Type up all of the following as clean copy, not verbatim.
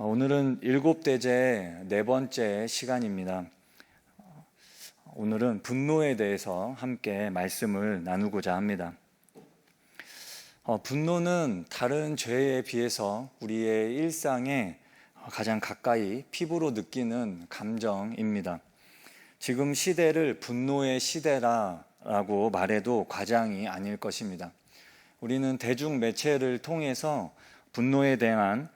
오늘은 7대째 네 번째 시간입니다. 오늘은 분노에 대해서 함께 말씀을 나누고자 합니다. 분노는 다른 죄에 비해서 우리의 일상에 가장 가까이 피부로 느끼는 감정입니다. 지금 시대를 분노의 시대라고 말해도 과장이 아닐 것입니다. 우리는 대중매체를 통해서 분노에 대한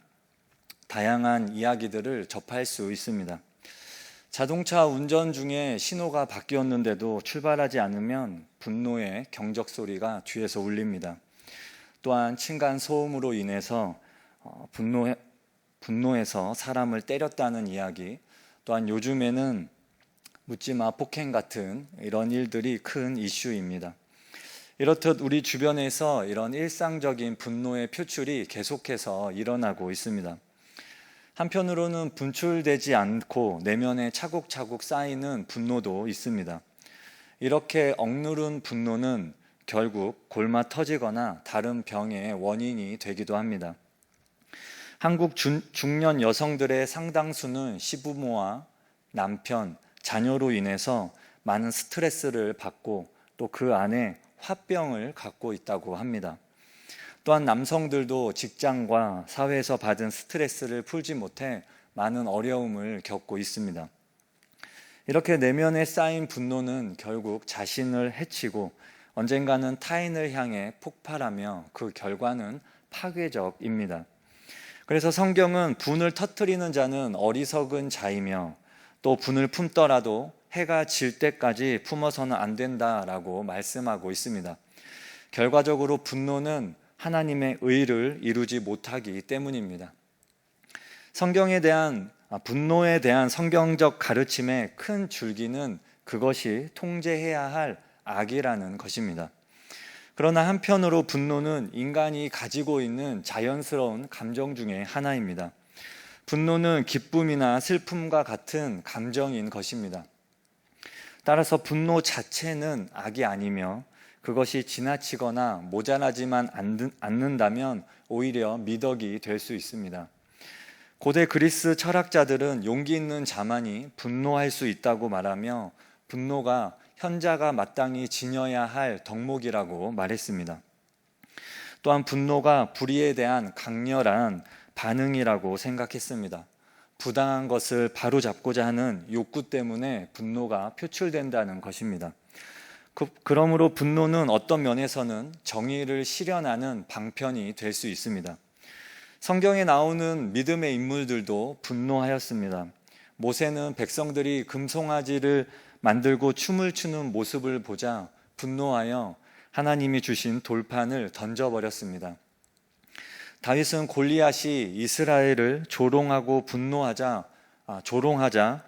다양한 이야기들을 접할 수 있습니다. 자동차 운전 중에 신호가 바뀌었는데도 출발하지 않으면 분노의 경적 소리가 뒤에서 울립니다. 또한 층간 소음으로 인해서 분노해서 사람을 때렸다는 이야기, 또한 요즘에는 묻지마 폭행 같은 이런 일들이 큰 이슈입니다. 이렇듯 우리 주변에서 이런 일상적인 분노의 표출이 계속해서 일어나고 있습니다. 한편으로는 분출되지 않고 내면에 차곡차곡 쌓이는 분노도 있습니다. 이렇게 억누른 분노는 결국 골마 터지거나 다른 병의 원인이 되기도 합니다. 한국 중년 여성들의 상당수는 시부모와 남편, 자녀로 인해서 많은 스트레스를 받고 또 그 안에 화병을 갖고 있다고 합니다. 또한 남성들도 직장과 사회에서 받은 스트레스를 풀지 못해 많은 어려움을 겪고 있습니다. 이렇게 내면에 쌓인 분노는 결국 자신을 해치고 언젠가는 타인을 향해 폭발하며 그 결과는 파괴적입니다. 그래서 성경은 분을 터뜨리는 자는 어리석은 자이며 또 분을 품더라도 해가 질 때까지 품어서는 안 된다라고 말씀하고 있습니다. 결과적으로 분노는 하나님의 의를 이루지 못하기 때문입니다. 분노에 대한 성경적 가르침의 큰 줄기는 그것이 통제해야 할 악이라는 것입니다. 그러나 한편으로 분노는 인간이 가지고 있는 자연스러운 감정 중에 하나입니다. 분노는 기쁨이나 슬픔과 같은 감정인 것입니다. 따라서 분노 자체는 악이 아니며 그것이 지나치거나 모자라지만 않는다면 오히려 미덕이 될 수 있습니다. 고대 그리스 철학자들은 용기 있는 자만이 분노할 수 있다고 말하며 분노가 현자가 마땅히 지녀야 할 덕목이라고 말했습니다. 또한 분노가 불의에 대한 강렬한 반응이라고 생각했습니다. 부당한 것을 바로잡고자 하는 욕구 때문에 분노가 표출된다는 것입니다. 그러므로 분노는 어떤 면에서는 정의를 실현하는 방편이 될 수 있습니다. 성경에 나오는 믿음의 인물들도 분노하였습니다. 모세는 백성들이 금송아지를 만들고 춤을 추는 모습을 보자 분노하여 하나님이 주신 돌판을 던져버렸습니다. 다윗은 골리앗이 이스라엘을 조롱하자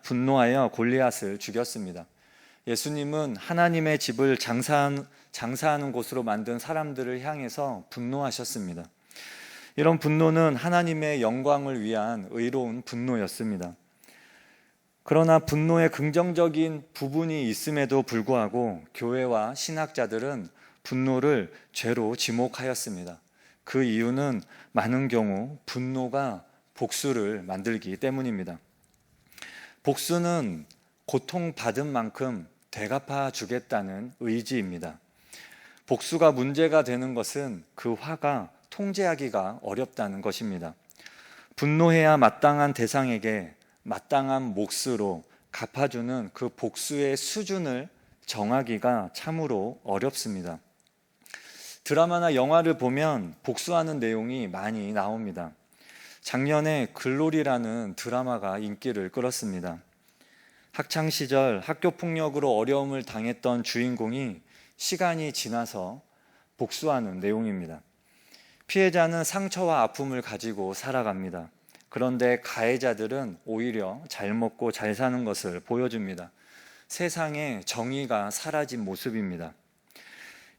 분노하여 골리앗을 죽였습니다. 예수님은 하나님의 집을 장사하는 곳으로 만든 사람들을 향해서 분노하셨습니다. 이런 분노는 하나님의 영광을 위한 의로운 분노였습니다. 그러나 분노의 긍정적인 부분이 있음에도 불구하고 교회와 신학자들은 분노를 죄로 지목하였습니다. 그 이유는 많은 경우 분노가 복수를 만들기 때문입니다. 복수는 고통받은 만큼 되갚아 주겠다는 의지입니다. 복수가 문제가 되는 것은 그 화가 통제하기가 어렵다는 것입니다. 분노해야 마땅한 대상에게 마땅한 몫으로 갚아주는 그 복수의 수준을 정하기가 참으로 어렵습니다. 드라마나 영화를 보면 복수하는 내용이 많이 나옵니다. 작년에 글로리라는 드라마가 인기를 끌었습니다. 학창시절 학교폭력으로 어려움을 당했던 주인공이 시간이 지나서 복수하는 내용입니다. 피해자는 상처와 아픔을 가지고 살아갑니다. 그런데 가해자들은 오히려 잘 먹고 잘 사는 것을 보여줍니다. 세상에 정의가 사라진 모습입니다.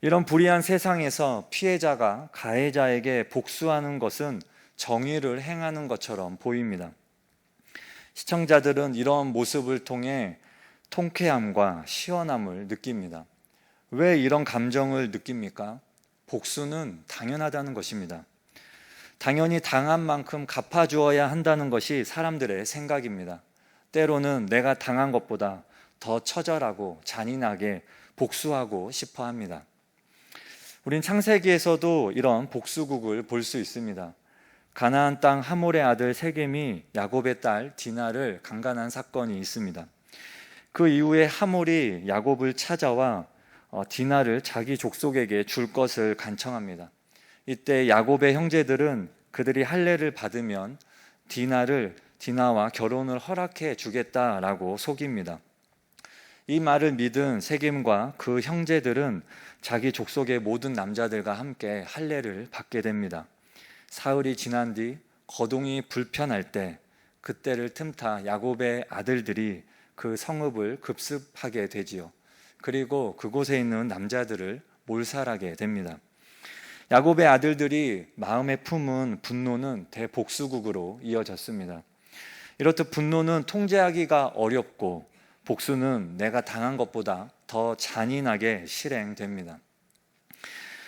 이런 불의한 세상에서 피해자가 가해자에게 복수하는 것은 정의를 행하는 것처럼 보입니다. 시청자들은 이런 모습을 통해 통쾌함과 시원함을 느낍니다. 왜 이런 감정을 느낍니까? 복수는 당연하다는 것입니다. 당연히 당한 만큼 갚아주어야 한다는 것이 사람들의 생각입니다. 때로는 내가 당한 것보다 더 처절하고 잔인하게 복수하고 싶어 합니다. 우린 창세기에서도 이런 복수극을 볼 수 있습니다. 가나안 땅 하몰의 아들 세겜이 야곱의 딸 디나를 강간한 사건이 있습니다. 그 이후에 하몰이 야곱을 찾아와 디나를 자기 족속에게 줄 것을 간청합니다. 이때 야곱의 형제들은 그들이 할례를 받으면 디나와 결혼을 허락해 주겠다라고 속입니다. 이 말을 믿은 세겜과 그 형제들은 자기 족속의 모든 남자들과 함께 할례를 받게 됩니다. 사흘이 지난 뒤 거동이 불편할 때 그때를 틈타 야곱의 아들들이 그 성읍을 급습하게 되지요. 그리고 그곳에 있는 남자들을 몰살하게 됩니다. 야곱의 아들들이 마음에 품은 분노는 대복수극으로 이어졌습니다. 이렇듯 분노는 통제하기가 어렵고 복수는 내가 당한 것보다 더 잔인하게 실행됩니다.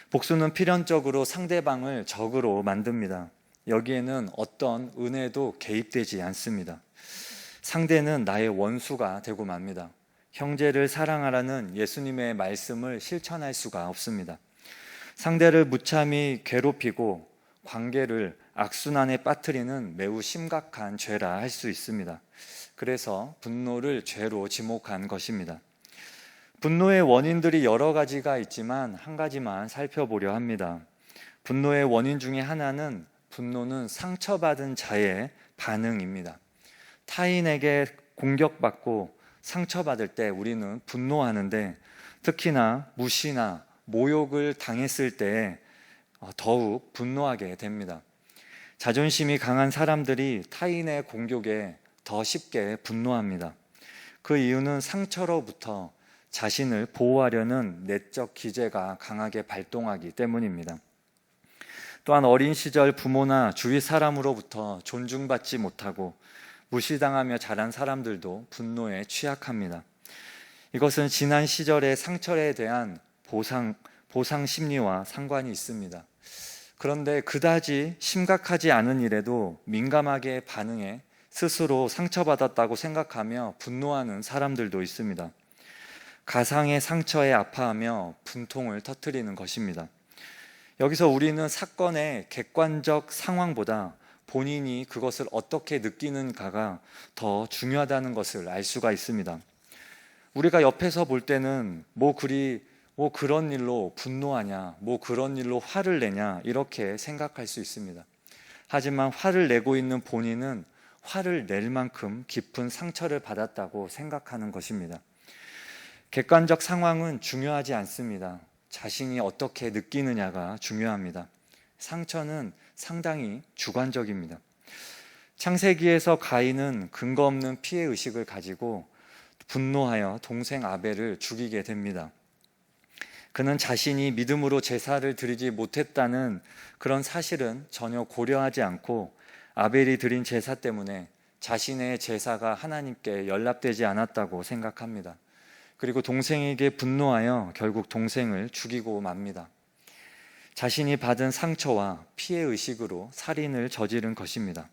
복수는 필연적으로 상대방을 적으로 만듭니다. 여기에는 어떤 은혜도 개입되지 않습니다. 상대는 나의 원수가 되고 맙니다. 형제를 사랑하라는 예수님의 말씀을 실천할 수가 없습니다. 상대를 무참히 괴롭히고 관계를 악순환에 빠뜨리는 매우 심각한 죄라 할 수 있습니다. 그래서 분노를 죄로 지목한 것입니다. 분노의 원인들이 여러 가지가 있지만 한 가지만 살펴보려 합니다. 분노의 원인 중에 하나는 분노는 상처받은 자의 반응입니다. 타인에게 공격받고 상처받을 때 우리는 분노하는데 특히나 무시나 모욕을 당했을 때 더욱 분노하게 됩니다. 자존심이 강한 사람들이 타인의 공격에 더 쉽게 분노합니다. 그 이유는 상처로부터 자신을 보호하려는 내적 기제가 강하게 발동하기 때문입니다. 또한 어린 시절 부모나 주위 사람으로부터 존중받지 못하고 무시당하며 자란 사람들도 분노에 취약합니다. 이것은 지난 시절의 상처에 대한 보상 심리와 상관이 있습니다. 그런데 그다지 심각하지 않은 일에도 민감하게 반응해 스스로 상처받았다고 생각하며 분노하는 사람들도 있습니다. 가상의 상처에 아파하며 분통을 터뜨리는 것입니다. 여기서 우리는 사건의 객관적 상황보다 본인이 그것을 어떻게 느끼는가가 더 중요하다는 것을 알 수가 있습니다. 우리가 옆에서 볼 때는 뭐 그런 일로 분노하냐, 뭐 그런 일로 화를 내냐 이렇게 생각할 수 있습니다. 하지만 화를 내고 있는 본인은 화를 낼 만큼 깊은 상처를 받았다고 생각하는 것입니다. 객관적 상황은 중요하지 않습니다. 자신이 어떻게 느끼느냐가 중요합니다. 상처는 상당히 주관적입니다. 창세기에서 가인은 근거 없는 피해의식을 가지고 분노하여 동생 아벨을 죽이게 됩니다. 그는 자신이 믿음으로 제사를 드리지 못했다는 그런 사실은 전혀 고려하지 않고 아벨이 드린 제사 때문에 자신의 제사가 하나님께 연락되지 않았다고 생각합니다. 그리고 동생에게 분노하여 결국 동생을 죽이고 맙니다. 자신이 받은 상처와 피해의식으로 살인을 저지른 것입니다.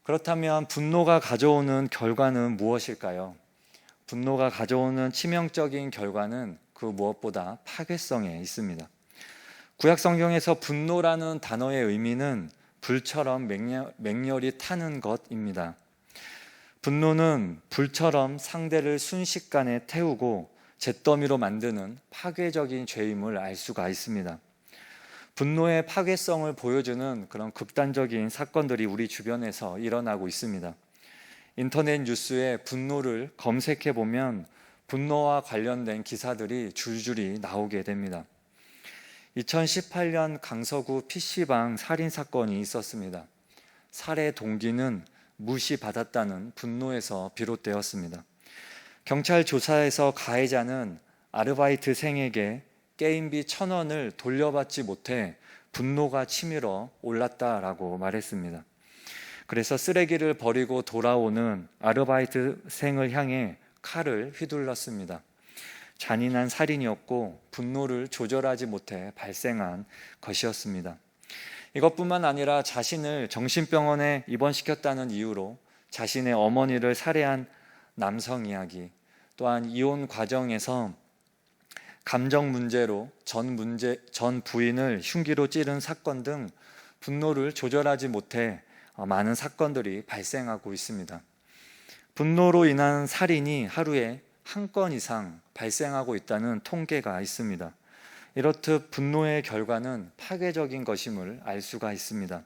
그렇다면 분노가 가져오는 결과는 무엇일까요? 분노가 가져오는 치명적인 결과는 그 무엇보다 파괴성에 있습니다. 구약 성경에서 분노라는 단어의 의미는 불처럼 맹렬히 타는 것입니다. 분노는 불처럼 상대를 순식간에 태우고 잿더미로 만드는 파괴적인 죄임을 알 수가 있습니다. 분노의 파괴성을 보여주는 그런 극단적인 사건들이 우리 주변에서 일어나고 있습니다. 인터넷 뉴스에 분노를 검색해 보면 분노와 관련된 기사들이 줄줄이 나오게 됩니다. 2018년 강서구 PC방 살인 사건이 있었습니다. 살해 동기는 무시받았다는 분노에서 비롯되었습니다. 경찰 조사에서 가해자는 아르바이트생에게 게임비 1,000원을 돌려받지 못해 분노가 치밀어 올랐다라고 말했습니다. 그래서 쓰레기를 버리고 돌아오는 아르바이트생을 향해 칼을 휘둘렀습니다. 잔인한 살인이었고 분노를 조절하지 못해 발생한 것이었습니다. 이것뿐만 아니라 자신을 정신병원에 입원시켰다는 이유로 자신의 어머니를 살해한 남성 이야기, 또한 이혼 과정에서 감정 문제로 전 부인을 흉기로 찌른 사건 등 분노를 조절하지 못해 많은 사건들이 발생하고 있습니다. 분노로 인한 살인이 하루에 한 건 이상 발생하고 있다는 통계가 있습니다. 이렇듯 분노의 결과는 파괴적인 것임을 알 수가 있습니다.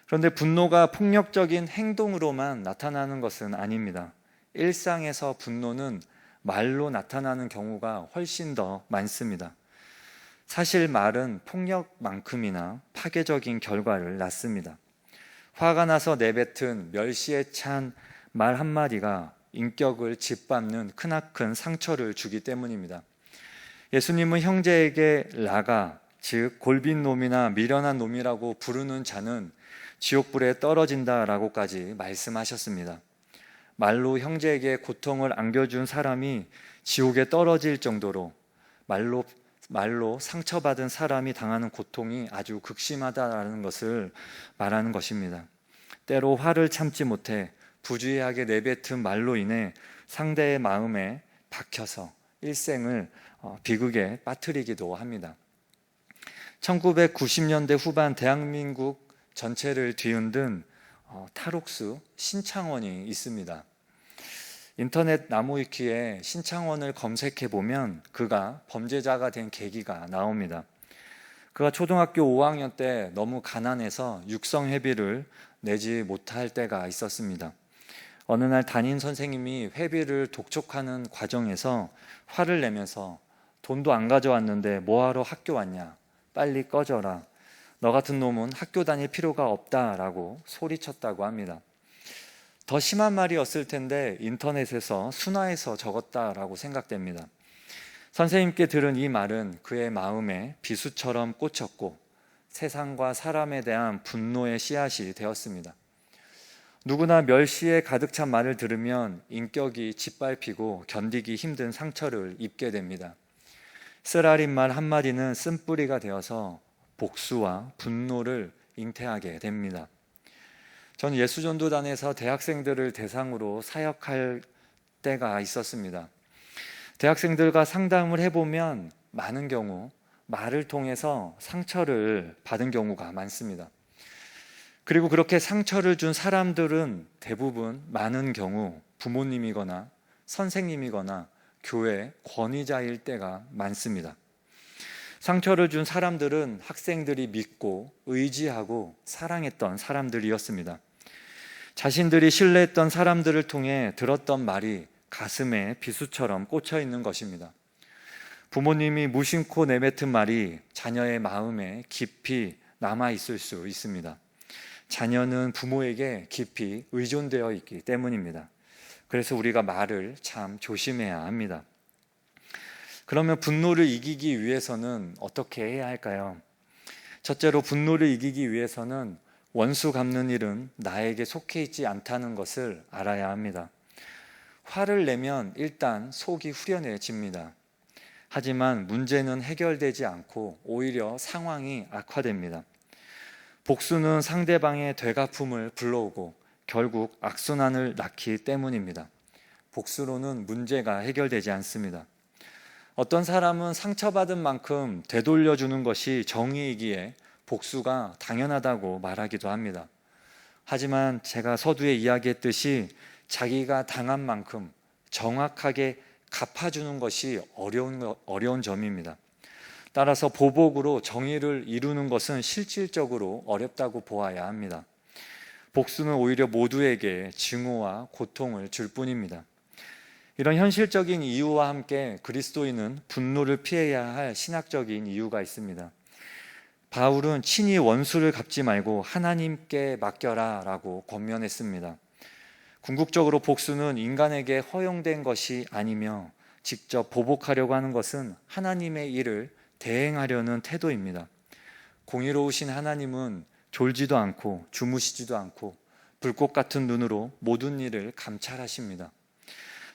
그런데 분노가 폭력적인 행동으로만 나타나는 것은 아닙니다. 일상에서 분노는 말로 나타나는 경우가 훨씬 더 많습니다. 사실 말은 폭력만큼이나 파괴적인 결과를 낳습니다. 화가 나서 내뱉은 멸시에 찬 말 한마디가 인격을 짓밟는 크나큰 상처를 주기 때문입니다. 예수님은 형제에게 라가, 즉 골빈 놈이나 미련한 놈이라고 부르는 자는 지옥불에 떨어진다라고까지 말씀하셨습니다. 말로 형제에게 고통을 안겨준 사람이 지옥에 떨어질 정도로 말로 상처받은 사람이 당하는 고통이 아주 극심하다라는 것을 말하는 것입니다. 때로 화를 참지 못해 부주의하게 내뱉은 말로 인해 상대의 마음에 박혀서 일생을 비극에 빠뜨리기도 합니다. 1990년대 후반 대한민국 전체를 뒤흔든 탈옥수 신창원이 있습니다. 인터넷 나무위키에 신창원을 검색해 보면 그가 범죄자가 된 계기가 나옵니다. 그가 초등학교 5학년 때 너무 가난해서 육성회비를 내지 못할 때가 있었습니다. 어느 날 담임 선생님이 회비를 독촉하는 과정에서 화를 내면서 돈도 안 가져왔는데 뭐하러 학교 왔냐? 빨리 꺼져라. 너 같은 놈은 학교 다닐 필요가 없다라고 소리쳤다고 합니다. 더 심한 말이었을 텐데 인터넷에서 순화해서 적었다라고 생각됩니다. 선생님께 들은 이 말은 그의 마음에 비수처럼 꽂혔고 세상과 사람에 대한 분노의 씨앗이 되었습니다. 누구나 멸시에 가득 찬 말을 들으면 인격이 짓밟히고 견디기 힘든 상처를 입게 됩니다. 쓰라린 말 한마디는 쓴뿌리가 되어서 복수와 분노를 잉태하게 됩니다. 전 예수전도단에서 대학생들을 대상으로 사역할 때가 있었습니다. 대학생들과 상담을 해보면 많은 경우 말을 통해서 상처를 받은 경우가 많습니다. 그리고 그렇게 상처를 준 사람들은 대부분 많은 경우 부모님이거나 선생님이거나 교회 권위자일 때가 많습니다. 상처를 준 사람들은 학생들이 믿고 의지하고 사랑했던 사람들이었습니다. 자신들이 신뢰했던 사람들을 통해 들었던 말이 가슴에 비수처럼 꽂혀 있는 것입니다. 부모님이 무심코 내뱉은 말이 자녀의 마음에 깊이 남아 있을 수 있습니다. 자녀는 부모에게 깊이 의존되어 있기 때문입니다. 그래서 우리가 말을 참 조심해야 합니다. 그러면 분노를 이기기 위해서는 어떻게 해야 할까요? 첫째로 분노를 이기기 위해서는 원수 갚는 일은 나에게 속해 있지 않다는 것을 알아야 합니다. 화를 내면 일단 속이 후련해집니다. 하지만 문제는 해결되지 않고 오히려 상황이 악화됩니다. 복수는 상대방의 되갚음을 불러오고 결국 악순환을 낳기 때문입니다. 복수로는 문제가 해결되지 않습니다. 어떤 사람은 상처받은 만큼 되돌려주는 것이 정의이기에 복수가 당연하다고 말하기도 합니다. 하지만 제가 서두에 이야기했듯이 자기가 당한 만큼 정확하게 갚아주는 것이 어려운 점입니다. 따라서 보복으로 정의를 이루는 것은 실질적으로 어렵다고 보아야 합니다. 복수는 오히려 모두에게 증오와 고통을 줄 뿐입니다. 이런 현실적인 이유와 함께 그리스도인은 분노를 피해야 할 신학적인 이유가 있습니다. 바울은 친히 원수를 갚지 말고 하나님께 맡겨라 라고 권면했습니다. 궁극적으로 복수는 인간에게 허용된 것이 아니며 직접 보복하려고 하는 것은 하나님의 일을 대행하려는 태도입니다. 공의로우신 하나님은 졸지도 않고 주무시지도 않고 불꽃 같은 눈으로 모든 일을 감찰하십니다.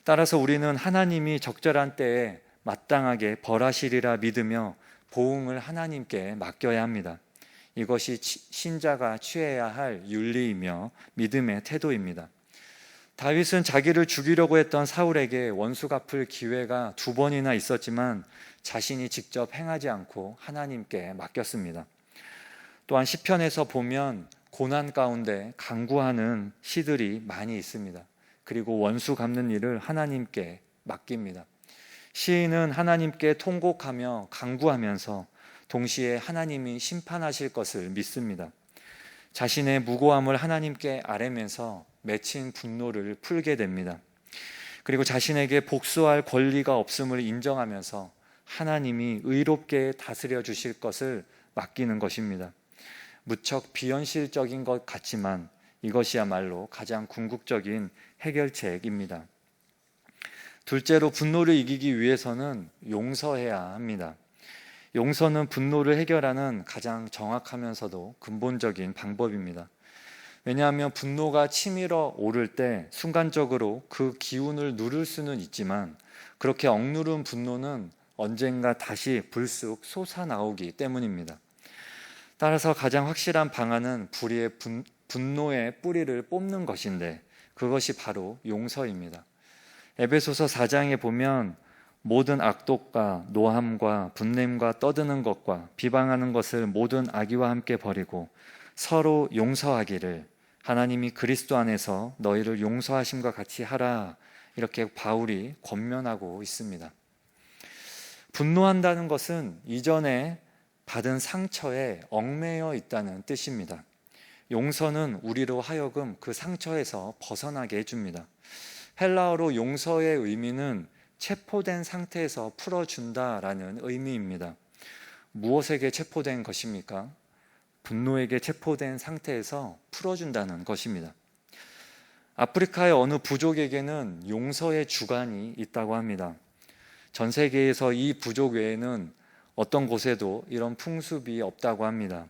따라서 우리는 하나님이 적절한 때에 마땅하게 벌하시리라 믿으며 보응을 하나님께 맡겨야 합니다. 이것이 신자가 취해야 할 윤리이며 믿음의 태도입니다. 다윗은 자기를 죽이려고 했던 사울에게 원수 갚을 기회가 2번이나 있었지만 자신이 직접 행하지 않고 하나님께 맡겼습니다. 또한 시편에서 보면 고난 가운데 간구하는 시들이 많이 있습니다. 그리고 원수 갚는 일을 하나님께 맡깁니다. 시인은 하나님께 통곡하며 간구하면서 동시에 하나님이 심판하실 것을 믿습니다. 자신의 무고함을 하나님께 아뢰면서 맺힌 분노를 풀게 됩니다. 그리고 자신에게 복수할 권리가 없음을 인정하면서 하나님이 의롭게 다스려 주실 것을 맡기는 것입니다. 무척 비현실적인 것 같지만 이것이야말로 가장 궁극적인 해결책입니다. 둘째로, 분노를 이기기 위해서는 용서해야 합니다. 용서는 분노를 해결하는 가장 정확하면서도 근본적인 방법입니다. 왜냐하면 분노가 치밀어 오를 때 순간적으로 그 기운을 누를 수는 있지만 그렇게 억누른 분노는 언젠가 다시 불쑥 솟아나오기 때문입니다. 따라서 가장 확실한 방안은 불의의 분노의 뿌리를 뽑는 것인데 그것이 바로 용서입니다. 에베소서 4장에 보면 모든 악독과 노함과 분냄과 떠드는 것과 비방하는 것을 모든 악의와 함께 버리고 서로 용서하기를 하나님이 그리스도 안에서 너희를 용서하심과 같이 하라, 이렇게 바울이 권면하고 있습니다. 분노한다는 것은 이전에 받은 상처에 얽매여 있다는 뜻입니다. 용서는 우리로 하여금 그 상처에서 벗어나게 해줍니다. 헬라어로 용서의 의미는 체포된 상태에서 풀어준다라는 의미입니다. 무엇에게 체포된 것입니까? 분노에게 체포된 상태에서 풀어준다는 것입니다. 아프리카의 어느 부족에게는 용서의 주간이 있다고 합니다. 전 세계에서 이 부족 외에는 어떤 곳에도 이런 풍습이 없다고 합니다.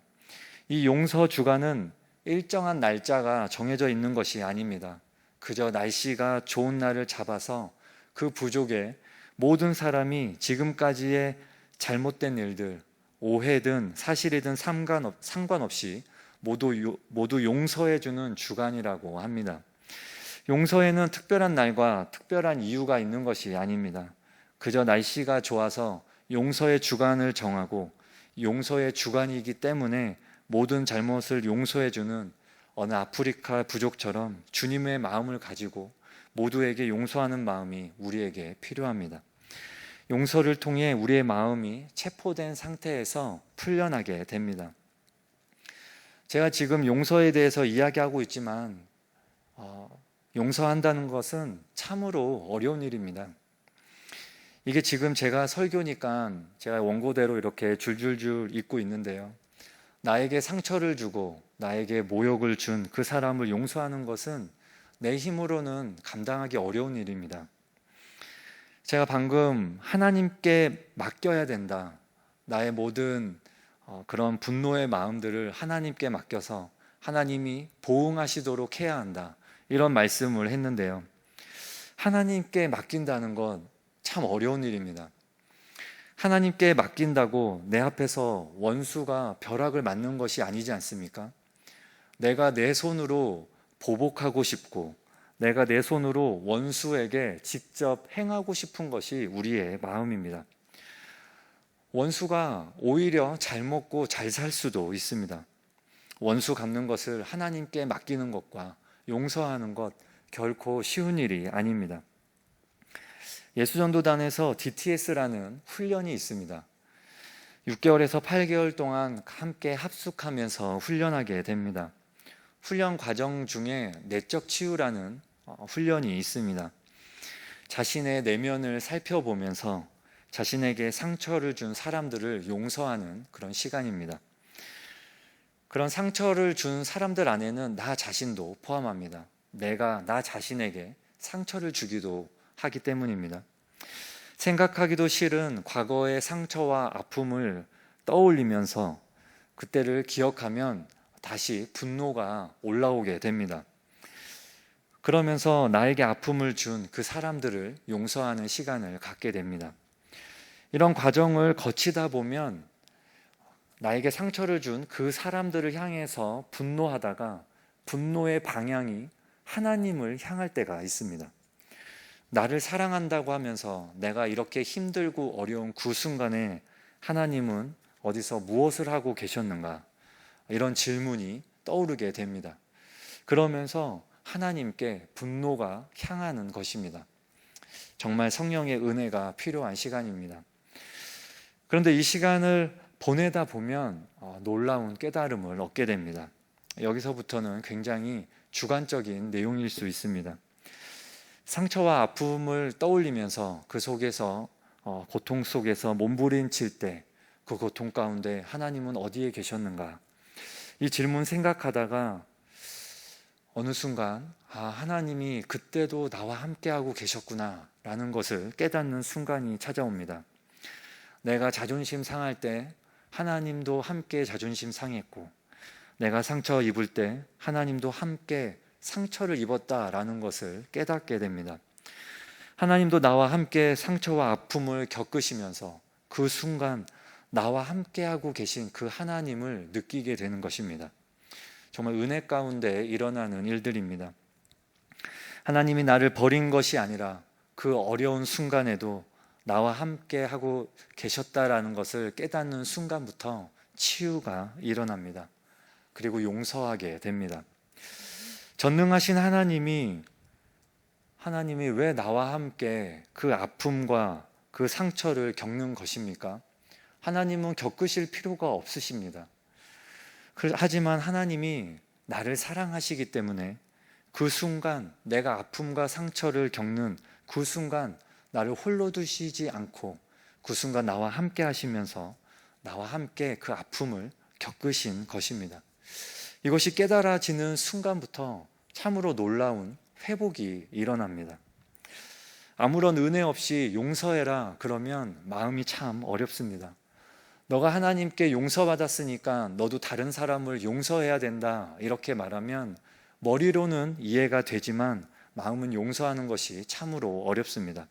이 용서 주간은 일정한 날짜가 정해져 있는 것이 아닙니다. 그저 날씨가 좋은 날을 잡아서 그 부족의 모든 사람이 지금까지의 잘못된 일들, 오해든 사실이든 상관없이 모두 용서해주는 주간이라고 합니다. 용서에는 특별한 날과 특별한 이유가 있는 것이 아닙니다. 그저 날씨가 좋아서 용서의 주간을 정하고 용서의 주간이기 때문에 모든 잘못을 용서해주는 어느 아프리카 부족처럼 주님의 마음을 가지고 모두에게 용서하는 마음이 우리에게 필요합니다. 용서를 통해 우리의 마음이 체포된 상태에서 풀려나게 됩니다. 제가 지금 용서에 대해서 이야기하고 있지만 용서한다는 것은 참으로 어려운 일입니다. 이게 지금 제가 설교니까 제가 원고대로 이렇게 줄줄줄 읽고 있는데요. 나에게 상처를 주고 나에게 모욕을 준 그 사람을 용서하는 것은 내 힘으로는 감당하기 어려운 일입니다. 제가 방금 하나님께 맡겨야 된다, 나의 모든 그런 분노의 마음들을 하나님께 맡겨서 하나님이 보응하시도록 해야 한다, 이런 말씀을 했는데요. 하나님께 맡긴다는 건 참 어려운 일입니다. 하나님께 맡긴다고 내 앞에서 원수가 벼락을 맞는 것이 아니지 않습니까? 내가 내 손으로 보복하고 싶고 내가 내 손으로 원수에게 직접 행하고 싶은 것이 우리의 마음입니다. 원수가 오히려 잘 먹고 잘 살 수도 있습니다. 원수 갚는 것을 하나님께 맡기는 것과 용서하는 것 결코 쉬운 일이 아닙니다. 예수전도단에서 DTS라는 훈련이 있습니다. 6개월에서 8개월 동안 함께 합숙하면서 훈련하게 됩니다. 훈련 과정 중에 내적 치유라는 훈련이 있습니다. 자신의 내면을 살펴보면서 자신에게 상처를 준 사람들을 용서하는 그런 시간입니다. 그런 상처를 준 사람들 안에는 나 자신도 포함합니다. 내가 나 자신에게 상처를 주기도 하기 때문입니다. 생각하기도 싫은 과거의 상처와 아픔을 떠올리면서 그때를 기억하면 다시 분노가 올라오게 됩니다. 그러면서 나에게 아픔을 준 그 사람들을 용서하는 시간을 갖게 됩니다. 이런 과정을 거치다 보면 나에게 상처를 준 그 사람들을 향해서 분노하다가 분노의 방향이 하나님을 향할 때가 있습니다. 나를 사랑한다고 하면서 내가 이렇게 힘들고 어려운 그 순간에 하나님은 어디서 무엇을 하고 계셨는가? 이런 질문이 떠오르게 됩니다. 그러면서 하나님께 분노가 향하는 것입니다. 정말 성령의 은혜가 필요한 시간입니다. 그런데 이 시간을 보내다 보면 놀라운 깨달음을 얻게 됩니다. 여기서부터는 굉장히 주관적인 내용일 수 있습니다. 상처와 아픔을 떠올리면서 그 속에서 고통 속에서 몸부림칠 때 그 고통 가운데 하나님은 어디에 계셨는가? 이 질문 생각하다가 어느 순간 하나님이 그때도 나와 함께하고 계셨구나 라는 것을 깨닫는 순간이 찾아옵니다. 내가 자존심 상할 때 하나님도 함께 자존심 상했고, 내가 상처 입을 때 하나님도 함께 상처를 입었다라는 것을 깨닫게 됩니다. 하나님도 나와 함께 상처와 아픔을 겪으시면서 그 순간 나와 함께하고 계신 그 하나님을 느끼게 되는 것입니다. 정말 은혜 가운데 일어나는 일들입니다. 하나님이 나를 버린 것이 아니라 그 어려운 순간에도 나와 함께하고 계셨다라는 것을 깨닫는 순간부터 치유가 일어납니다. 그리고 용서하게 됩니다. 전능하신 하나님이 왜 나와 함께 그 아픔과 그 상처를 겪는 것입니까? 하나님은 겪으실 필요가 없으십니다. 하지만 하나님이 나를 사랑하시기 때문에 그 순간 내가 아픔과 상처를 겪는 그 순간 나를 홀로 두시지 않고 그 순간 나와 함께 하시면서 나와 함께 그 아픔을 겪으신 것입니다. 이것이 깨달아지는 순간부터 참으로 놀라운 회복이 일어납니다. 아무런 은혜 없이 용서해라 그러면 마음이 참 어렵습니다. 너가 하나님께 용서받았으니까 너도 다른 사람을 용서해야 된다 이렇게 말하면 머리로는 이해가 되지만 마음은 용서하는 것이 참으로 어렵습니다.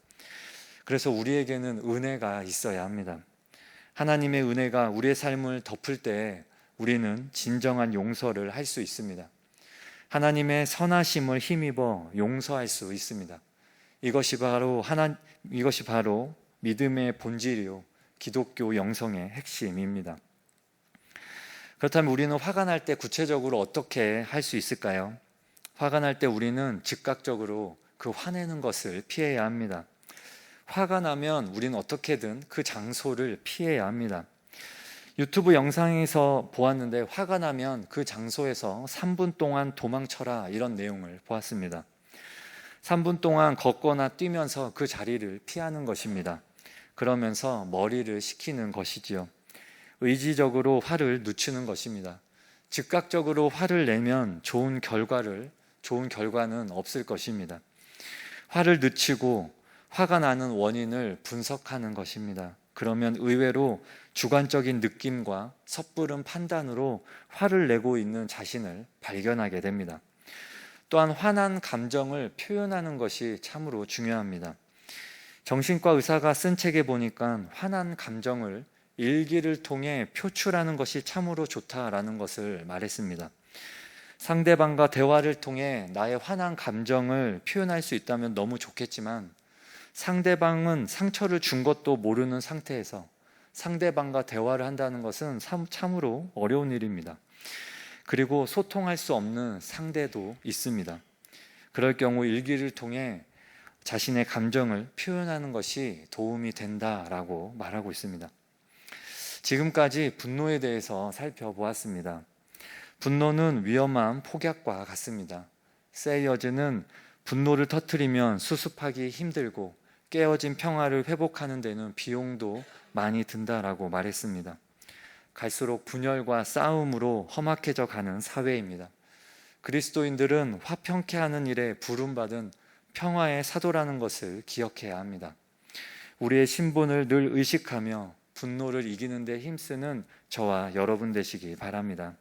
그래서 우리에게는 은혜가 있어야 합니다. 하나님의 은혜가 우리의 삶을 덮을 때 우리는 진정한 용서를 할 수 있습니다. 하나님의 선하심을 힘입어 용서할 수 있습니다. 이것이 바로 믿음의 본질이요 기독교 영성의 핵심입니다. 그렇다면 우리는 화가 날 때 구체적으로 어떻게 할 수 있을까요? 화가 날 때 우리는 즉각적으로 그 화내는 것을 피해야 합니다. 화가 나면 우리는 어떻게든 그 장소를 피해야 합니다. 유튜브 영상에서 보았는데 화가 나면 그 장소에서 3분 동안 도망쳐라 이런 내용을 보았습니다. 3분 동안 걷거나 뛰면서 그 자리를 피하는 것입니다. 그러면서 머리를 식히는 것이지요. 의지적으로 화를 늦추는 것입니다. 즉각적으로 화를 내면 좋은 결과는 없을 것입니다. 화를 늦추고 화가 나는 원인을 분석하는 것입니다. 그러면 의외로 주관적인 느낌과 섣부른 판단으로 화를 내고 있는 자신을 발견하게 됩니다. 또한 화난 감정을 표현하는 것이 참으로 중요합니다. 정신과 의사가 쓴 책에 보니까 화난 감정을 일기를 통해 표출하는 것이 참으로 좋다라는 것을 말했습니다. 상대방과 대화를 통해 나의 화난 감정을 표현할 수 있다면 너무 좋겠지만 상대방은 상처를 준 것도 모르는 상태에서 상대방과 대화를 한다는 것은 참으로 어려운 일입니다. 그리고 소통할 수 없는 상대도 있습니다. 그럴 경우 일기를 통해 자신의 감정을 표현하는 것이 도움이 된다라고 말하고 있습니다. 지금까지 분노에 대해서 살펴보았습니다. 분노는 위험한 폭약과 같습니다. 세이어즈는 분노를 터뜨리면 수습하기 힘들고 깨어진 평화를 회복하는 데는 비용도 많이 든다라고 말했습니다. 갈수록 분열과 싸움으로 험악해져 가는 사회입니다. 그리스도인들은 화평케 하는 일에 부름받은 평화의 사도라는 것을 기억해야 합니다. 우리의 신분을 늘 의식하며 분노를 이기는 데 힘쓰는 저와 여러분 되시기 바랍니다.